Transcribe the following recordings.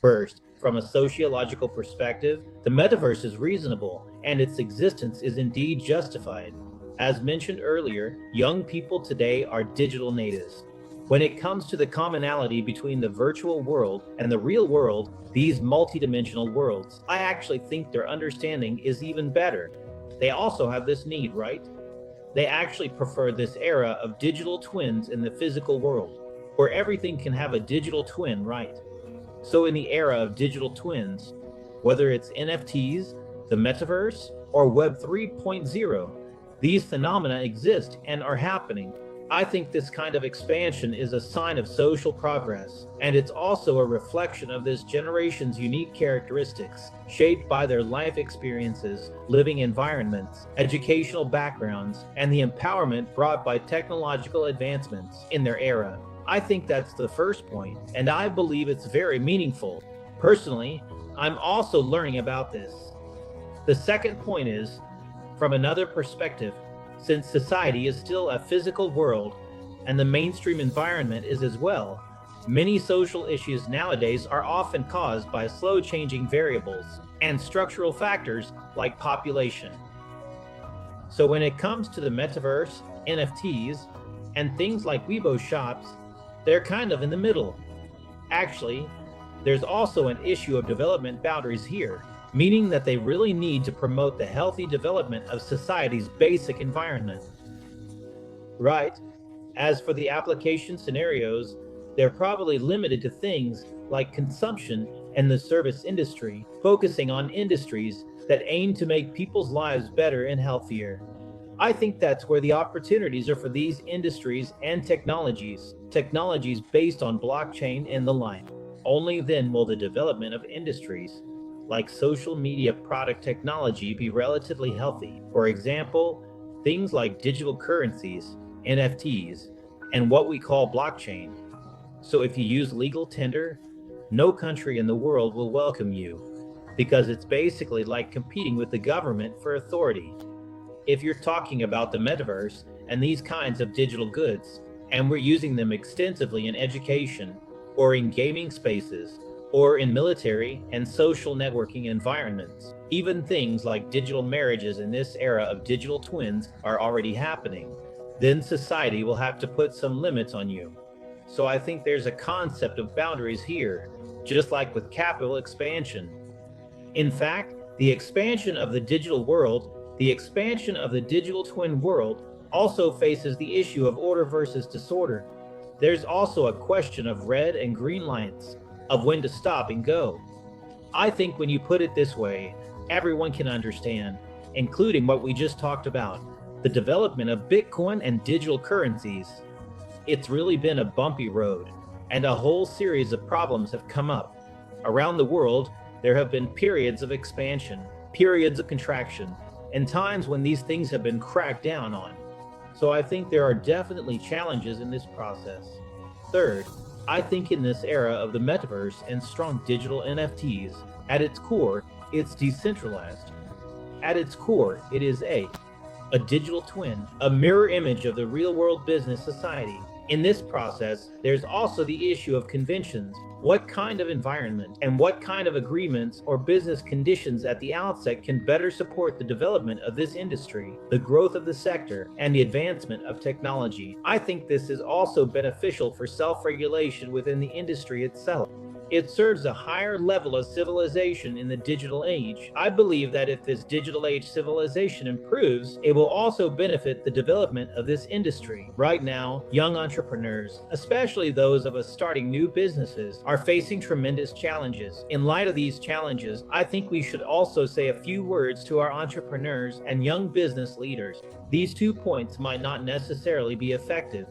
First, from a sociological perspective, the metaverse is reasonable and its existence is indeed justified. As mentioned earlier, young people today are digital natives. When it comes to the commonality between the virtual world and the real world, these multidimensional worlds, I actually think their understanding is even better. They also have this need, right? They actually prefer this era of digital twins in the physical world, where everything can have a digital twin, right? So in the era of digital twins, whether it's NFTs, the metaverse, or Web 3.0, these phenomena exist and are happening. I think this kind of expansion is a sign of social progress, and it's also a reflection of this generation's unique characteristics, shaped by their life experiences, living environments, educational backgrounds, and the empowerment brought by technological advancements in their era. I think that's the first point, and I believe it's very meaningful. Personally, I'm also learning about this. The second point is, from another perspective, since society is still a physical world and the mainstream environment is as well, many social issues nowadays are often caused by slow changing variables and structural factors like population. So when it comes to the metaverse, NFTs, and things like Weibo shops, they're kind of in the middle. Actually, there's also an issue of development boundaries here, meaning that they really need to promote the healthy development of society's basic environment. Right? As for the application scenarios, they're probably limited to things like consumption and the service industry, focusing on industries that aim to make people's lives better and healthier. I think that's where the opportunities are for these industries and technologies based on blockchain and the like. Only then will the development of industries like social media product technology be relatively healthy. For example, things like digital currencies, NFTs, and what we call blockchain. So if you use legal tender, no country in the world will welcome you, because it's basically like competing with the government for authority. If you're talking about the metaverse and these kinds of digital goods, and we're using them extensively in education, or in gaming spaces, or in military and social networking environments. Even things like digital marriages in this era of digital twins are already happening. Then society will have to put some limits on you. So I think there's a concept of boundaries here, just like with capital expansion. In fact, the expansion of the digital twin world also faces the issue of order versus disorder. There's also a question of red and green lights, of when to stop and go. I think when you put it this way, everyone can understand, including what we just talked about, the development of Bitcoin and digital currencies. It's really been a bumpy road, and a whole series of problems have come up. Around the world, there have been periods of expansion, periods of contraction, and times when these things have been cracked down on. So I think there are definitely challenges in this process. Third, I think in this era of the metaverse and strong digital NFTs, at its core, it's decentralized. At its core, it is a digital twin, a mirror image of the real-world business society. In this process, there's also the issue of conventions. What kind of environment and what kind of agreements or business conditions at the outset can better support the development of this industry, the growth of the sector, and the advancement of technology? I think this is also beneficial for self-regulation within the industry itself. It serves a higher level of civilization in the digital age. I believe that if this digital age civilization improves, it will also benefit the development of this industry. Right now, young entrepreneurs, especially those of us starting new businesses, are facing tremendous challenges. In light of these challenges, I think we should also say a few words to our entrepreneurs and young business leaders. These 2 points might not necessarily be effective,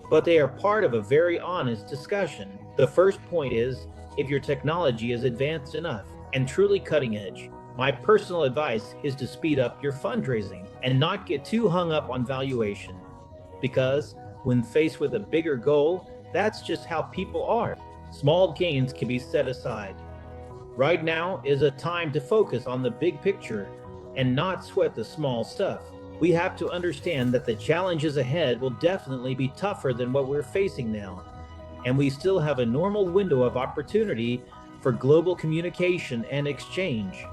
but they are part of a very honest discussion. The first point is, if your technology is advanced enough and truly cutting edge, my personal advice is to speed up your fundraising and not get too hung up on valuation. Because when faced with a bigger goal, that's just how people are. Small gains can be set aside. Right now is a time to focus on the big picture and not sweat the small stuff. We have to understand that the challenges ahead will definitely be tougher than what we're facing now. And we still have a normal window of opportunity for global communication and exchange.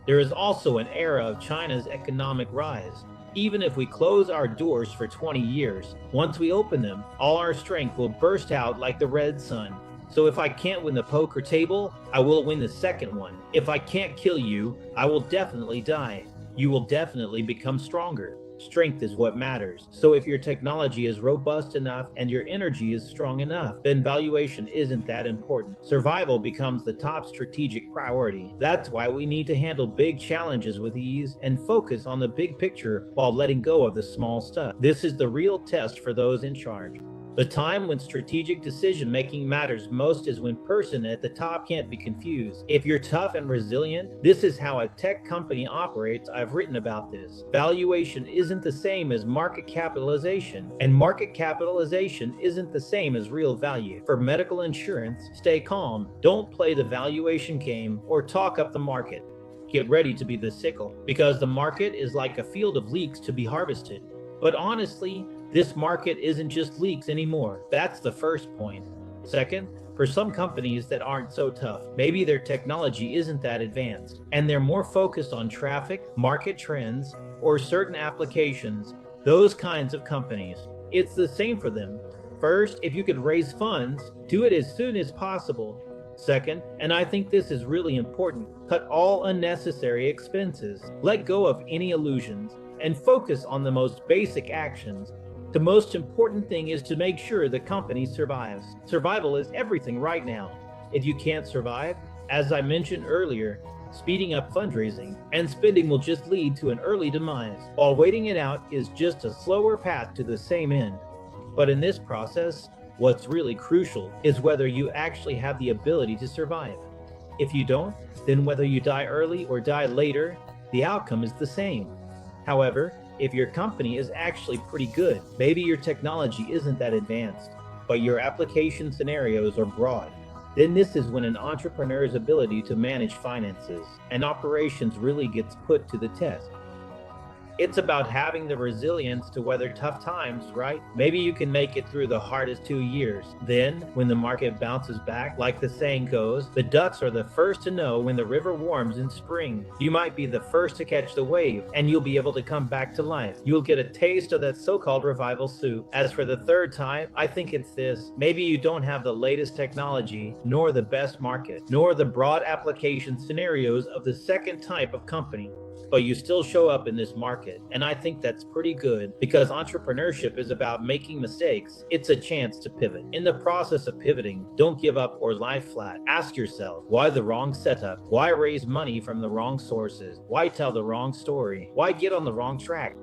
There is also an era of China's economic rise. Even if we close our doors for 20 years, once we open them, all our strength will burst out like the red sun. So if I can't win the poker table, I will win the second one. If I can't kill you, I will definitely die. You will definitely become stronger. Strength is what matters. So if your technology is robust enough and your energy is strong enough, then valuation isn't that important. Survival becomes the top strategic priority. That's why we need to handle big challenges with ease and focus on the big picture while letting go of the small stuff. This is the real test for those in charge. The time when strategic decision-making matters most is when person at the top can't be confused. If you're tough and resilient, this is how a tech company operates. I've written about this. Valuation isn't the same as market capitalization, and market capitalization isn't the same as real value. For medical insurance, stay calm. Don't play the valuation game or talk up the market. Get ready to be the sickle, because the market is like a field of leeks to be harvested. But honestly, this market isn't just leaks anymore. That's the first point. Second, for some companies that aren't so tough, maybe their technology isn't that advanced, and they're more focused on traffic, market trends, or certain applications, those kinds of companies. It's the same for them. First, if you could raise funds, do it as soon as possible. Second, and I think this is really important, cut all unnecessary expenses. Let go of any illusions and focus on the most basic actions. The most important thing is to make sure the company survives. Survival is everything right now. If you can't survive, as I mentioned earlier, speeding up fundraising and spending will just lead to an early demise, while waiting it out is just a slower path to the same end. But in this process, what's really crucial is whether you actually have the ability to survive. If you don't, then whether you die early or die later, the outcome is the same. However, if your company is actually pretty good, maybe your technology isn't that advanced, but your application scenarios are broad, then this is when an entrepreneur's ability to manage finances and operations really gets put to the test. It's about having the resilience to weather tough times, right? Maybe you can make it through the hardest 2 years. Then, when the market bounces back, like the saying goes, the ducks are the first to know when the river warms in spring. You might be the first to catch the wave, and you'll be able to come back to life. You'll get a taste of that so-called revival soup. As for the third time, I think it's this. Maybe you don't have the latest technology, nor the best market, nor the broad application scenarios of the second type of company, but you still show up in this market. And I think that's pretty good, because entrepreneurship is about making mistakes. It's a chance to pivot. In the process of pivoting, don't give up or lie flat. Ask yourself, why the wrong setup? Why raise money from the wrong sources? Why tell the wrong story? Why get on the wrong track?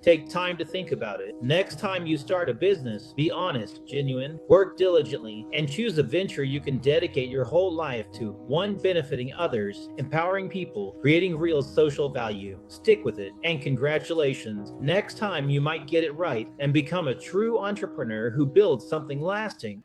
Take time to think about it. Next time you start a business, be honest, genuine, work diligently, and choose a venture you can dedicate your whole life to. One, benefiting others, empowering people, creating real social value. Stick with it, and congratulations. Next time you might get it right and become a true entrepreneur who builds something lasting.